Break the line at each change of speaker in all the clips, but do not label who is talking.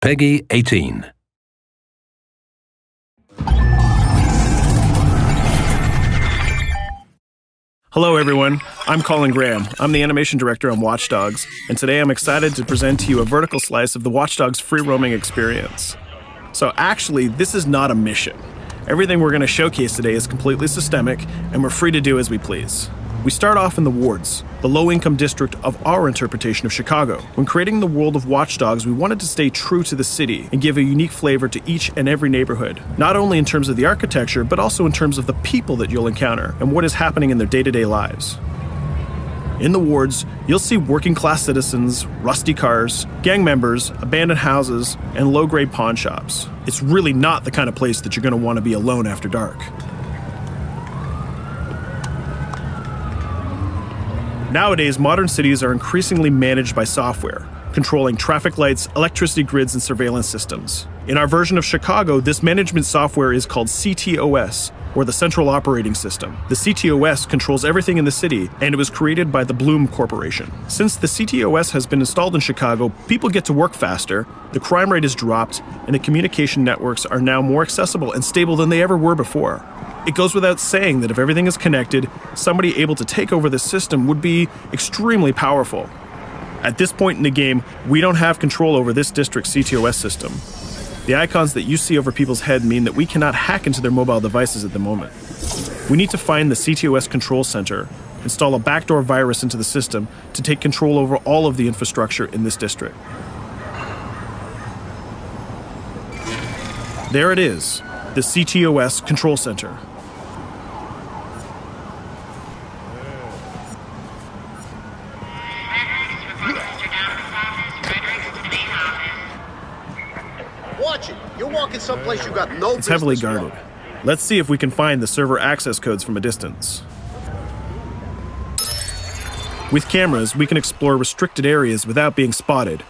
Peggy 18.
Hello everyone, I'm Colin Graham. I'm the animation director on Watch Dogs, and today I'm excited to present to you a vertical slice of the Watch Dogs free roaming experience. So actually, this is not a mission. Everything we're going to showcase today is completely systemic, and we're free to do as we please. We start off in the wards, the low-income district of our interpretation of Chicago. When creating the world of Watch Dogs, we wanted to stay true to the city and give a unique flavor to each and every neighborhood, not only in terms of the architecture, but also in terms of the people that you'll encounter and what is happening in their day-to-day lives. In the wards, you'll see working-class citizens, rusty cars, gang members, abandoned houses, and low-grade pawn shops. It's really not the kind of place that you're going to want to be alone after dark. Nowadays, modern cities are increasingly managed by software, controlling traffic lights, electricity grids, and surveillance systems. In our version of Chicago, this management software is called CTOS, or the Central Operating System. The CTOS controls everything in the city, and it was created by the Bloom Corporation. Since the CTOS has been installed in Chicago, people get to work faster, the crime rate is dropped, and the communication networks are now more accessible and stable than they ever were before. It goes without saying that if everything is connected, somebody able to take over the system would be extremely powerful. At this point in the game, we don't have control over this district's CTOS system. The icons that you see over people's head mean that we cannot hack into their mobile devices at the moment. We need to find the CTOS control center, install a backdoor virus into the system to take control over all of the infrastructure in this district. There it is, the CTOS control center.
Watch it. You're walking someplace you got no
It's heavily
business
guarded. Let's see if we can find the server access codes from a distance. With cameras, we can explore restricted areas without being spotted,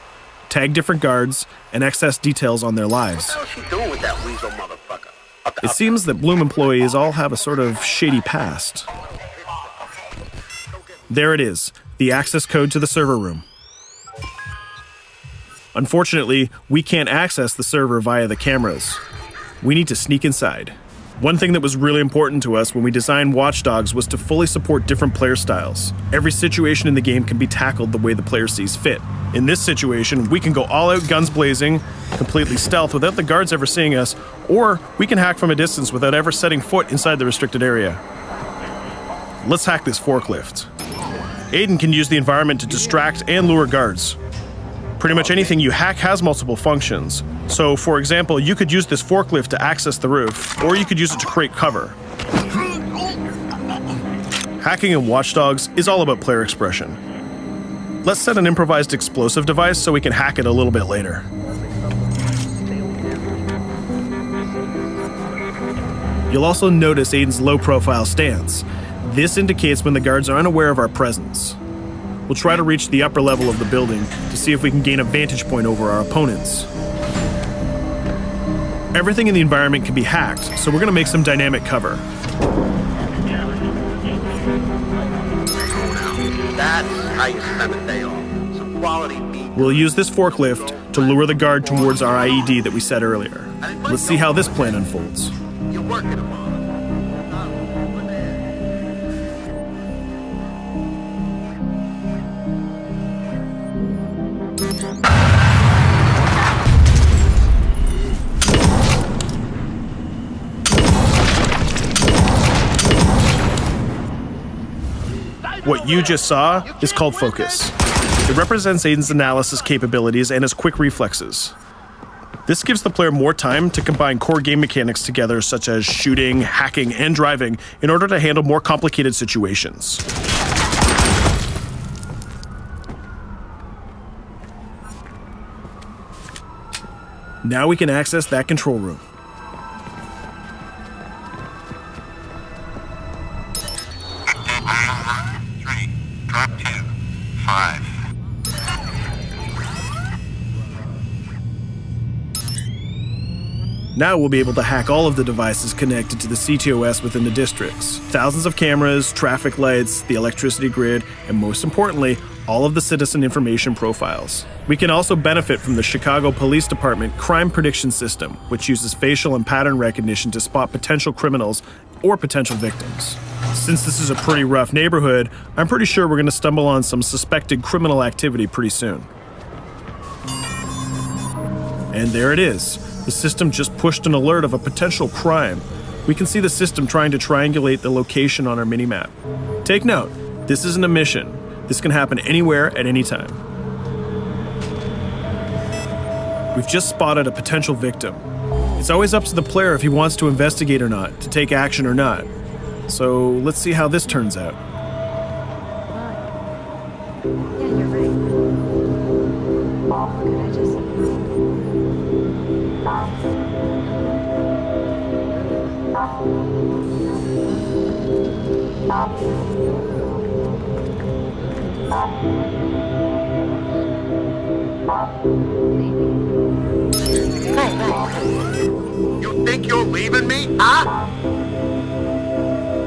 tag different guards, and access details on their lives.
What the hell is she doing with that weasel motherfucker?
It seems that Bloom employees all have a sort of shady past. There it is, the access code to the server room. Unfortunately, we can't access the server via the cameras. We need to sneak inside. One thing that was really important to us when we designed Watch Dogs was to fully support different player styles. Every situation in the game can be tackled the way the player sees fit. In this situation, we can go all out guns blazing, completely stealth without the guards ever seeing us, or we can hack from a distance without ever setting foot inside the restricted area. Let's hack this forklift. Aiden can use the environment to distract and lure guards. Pretty much anything you hack has multiple functions. So, for example, you could use this forklift to access the roof, or you could use it to create cover. Hacking in Watch Dogs is all about player expression. Let's set an improvised explosive device so we can hack it a little bit later. You'll also notice Aiden's low-profile stance. This indicates when the guards are unaware of our presence. We'll try to reach the upper level of the building to see if we can gain a vantage point over our opponents. Everything in the environment can be hacked, so we're going to make some dynamic cover.
That's how you spend a day off. Some quality meat.
We'll use this forklift to lure the guard towards our IED that we set earlier. Let's see how this plan unfolds.
You're working them on.
What you just saw is called focus. It represents Aiden's analysis capabilities and his quick reflexes. This gives the player more time to combine core game mechanics together, such as shooting, hacking, and driving, in order to handle more complicated situations. Now we can access that control room.
Drop 2, 5.
Now we'll be able to hack all of the devices connected to the CTOS within the districts. Thousands of cameras, traffic lights, the electricity grid, and most importantly, all of the citizen information profiles. We can also benefit from the Chicago Police Department Crime Prediction System, which uses facial and pattern recognition to spot potential criminals or potential victims. Since this is a pretty rough neighborhood, I'm pretty sure we're going to stumble on some suspected criminal activity pretty soon. And there it is. The system just pushed an alert of a potential crime. We can see the system trying to triangulate the location on our minimap. Take note, this isn't a mission. This can happen anywhere at any time. We've just spotted a potential victim. It's always up to the player if he wants to investigate or not, to take action or not. So let's see how this turns out.
Yeah, you're right. Could I just...
You think you're leaving me? Huh?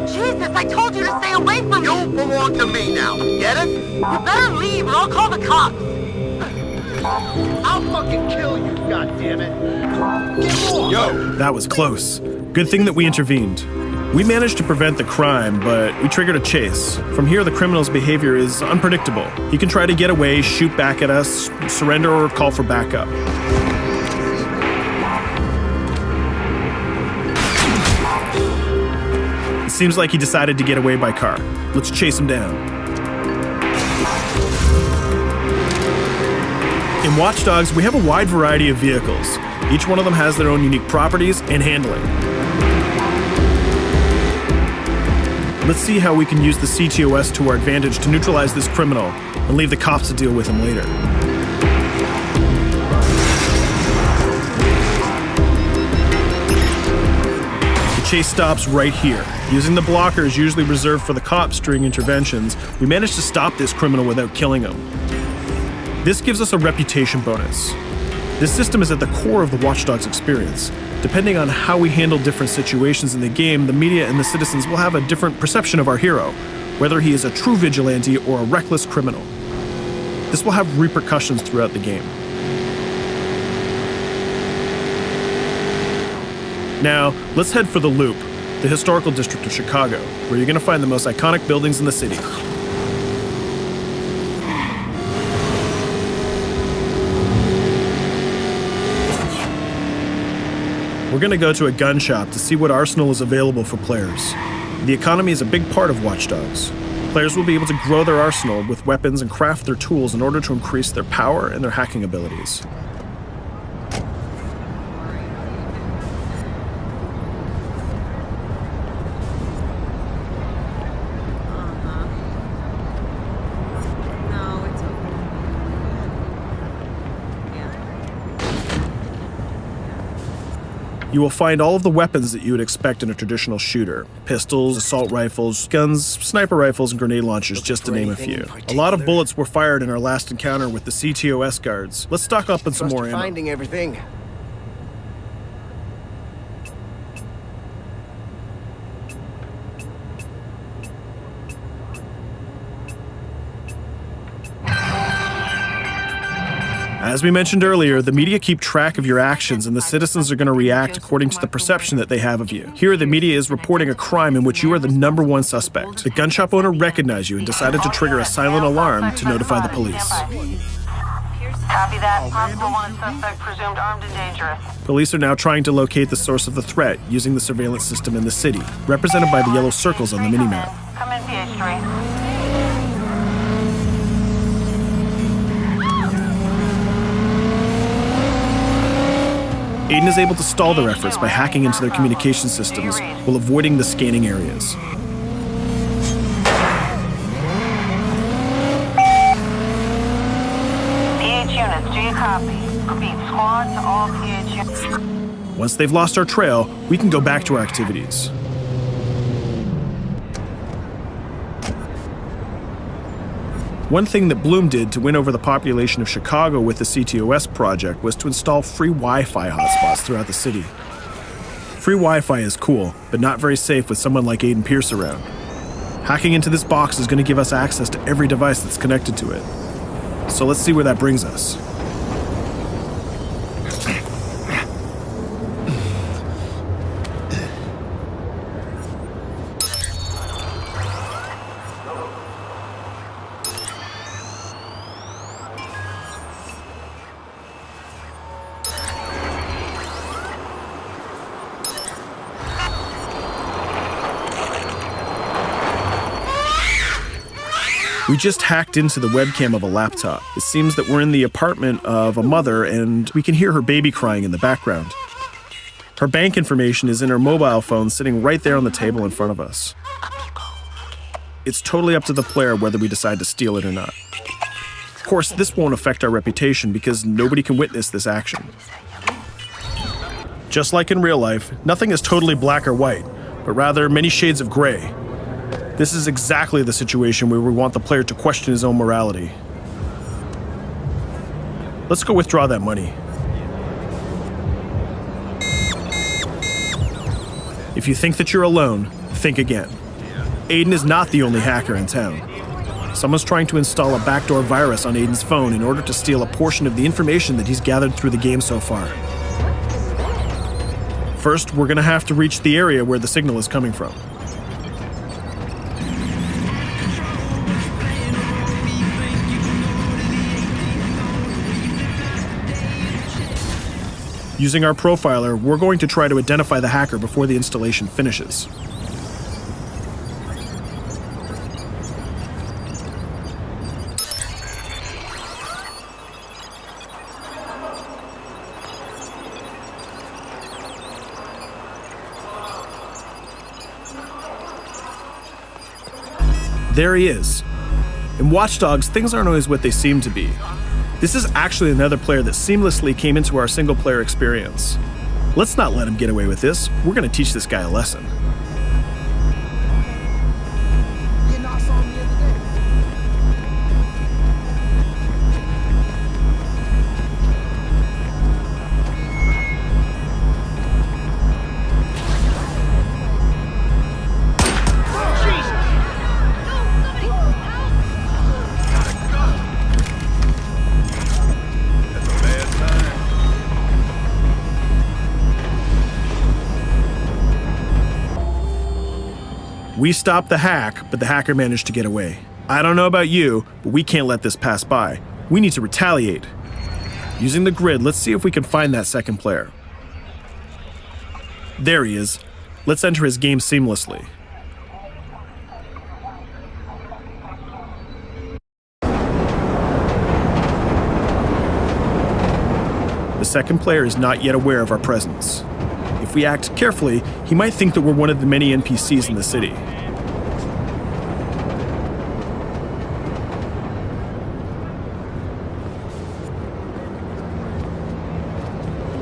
Jesus, I told you to stay away from me!
You belong to me now. Get it?
You better leave or I'll call the cops!
I'll fucking kill you, goddammit. Get off!
Yo, that was close. Good thing that we intervened. We managed to prevent the crime, but we triggered a chase. From here, the criminal's behavior is unpredictable. He can try to get away, shoot back at us, surrender, or call for backup. It seems like he decided to get away by car. Let's chase him down. In Watch Dogs, we have a wide variety of vehicles. Each one of them has their own unique properties and handling. Let's see how we can use the CTOS to our advantage to neutralize this criminal and leave the cops to deal with him later. The chase stops right here. Using the blockers usually reserved for the cops during interventions, we managed to stop this criminal without killing him. This gives us a reputation bonus. This system is at the core of the Watch Dogs experience. Depending on how we handle different situations in the game, the media and the citizens will have a different perception of our hero, whether he is a true vigilante or a reckless criminal. This will have repercussions throughout the game. Now, let's head for the Loop, the historical district of Chicago, where you're going to find the most iconic buildings in the city. We're going to go to a gun shop to see what arsenal is available for players. The economy is a big part of Watch Dogs. Players will be able to grow their arsenal with weapons and craft their tools in order to increase their power and their hacking abilities.
No, it's okay.
You will find all of the weapons that you would expect in a traditional shooter. Pistols, assault rifles, guns, sniper rifles, and grenade launchers, just to name a few. A lot of bullets were fired in our last encounter with the CTOS guards. Let's stock up on some more ammo.
Finding everything.
As we mentioned earlier, the media keep track of your actions and the citizens are going to react according to the perception that they have of you. Here, the media is reporting a crime in which you are the #1 suspect. The gun shop owner recognized you and decided to trigger a silent alarm to notify the police.
Copy that. Possible one suspect presumed armed and dangerous.
Police are now trying to locate the source of the threat using the surveillance system in the city, represented by the yellow circles on the minimap.
Come in, PH3.
Aiden is able to stall their efforts by hacking into their communication systems while avoiding the scanning areas.
PH units, do you copy? Repeat, squad to all PH units.
Once they've lost our trail, we can go back to our activities. One thing that Bloom did to win over the population of Chicago with the CTOS project was to install free Wi-Fi hotspots throughout the city. Free Wi-Fi is cool, but not very safe with someone like Aiden Pierce around. Hacking into this box is going to give us access to every device that's connected to it. So let's see where that brings us. We just hacked into the webcam of a laptop. It seems that we're in the apartment of a mother and we can hear her baby crying in the background. Her bank information is in her mobile phone sitting right there on the table in front of us. It's totally up to the player whether we decide to steal it or not. Of course, this won't affect our reputation because nobody can witness this action. Just like in real life, nothing is totally black or white, but rather many shades of gray. This is exactly the situation where we want the player to question his own morality. Let's go withdraw that money. If you think that you're alone, think again. Aiden is not the only hacker in town. Someone's trying to install a backdoor virus on Aiden's phone in order to steal a portion of the information that he's gathered through the game so far. First, we're gonna have to reach the area where the signal is coming from. Using our profiler, we're going to try to identify the hacker before the installation finishes. There he is. In Watch Dogs, things aren't always what they seem to be. This is actually another player that seamlessly came into our single-player experience. Let's not let him get away with this. We're going to teach this guy a lesson. We stopped the hack, but the hacker managed to get away. I don't know about you, but we can't let this pass by. We need to retaliate. Using the grid, let's see if we can find that second player. There he is. Let's enter his game seamlessly. The second player is not yet aware of our presence. If we act carefully, he might think that we're one of the many NPCs in the city.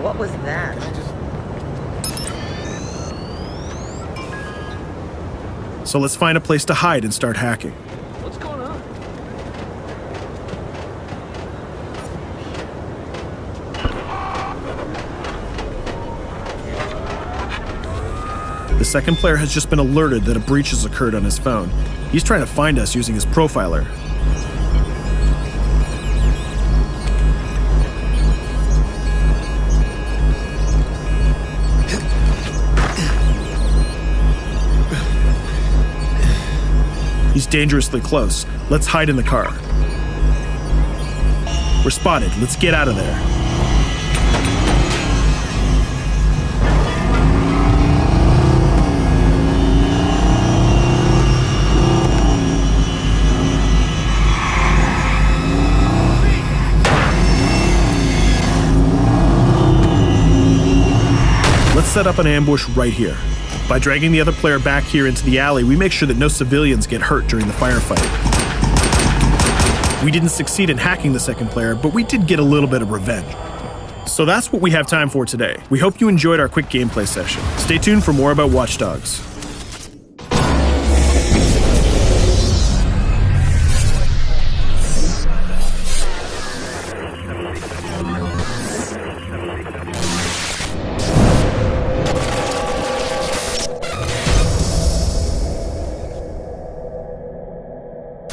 What was that?
So let's find a place to hide and start hacking.
What's going on?
The second player has just been alerted that a breach has occurred on his phone. He's trying to find us using his profiler. He's dangerously close. Let's hide in the car. We're spotted. Let's get out of there. Let's set up an ambush right here. By dragging the other player back here into the alley, we make sure that no civilians get hurt during the firefight. We didn't succeed in hacking the second player, but we did get a little bit of revenge. So that's what we have time for today. We hope you enjoyed our quick gameplay session. Stay tuned for more about Watch Dogs.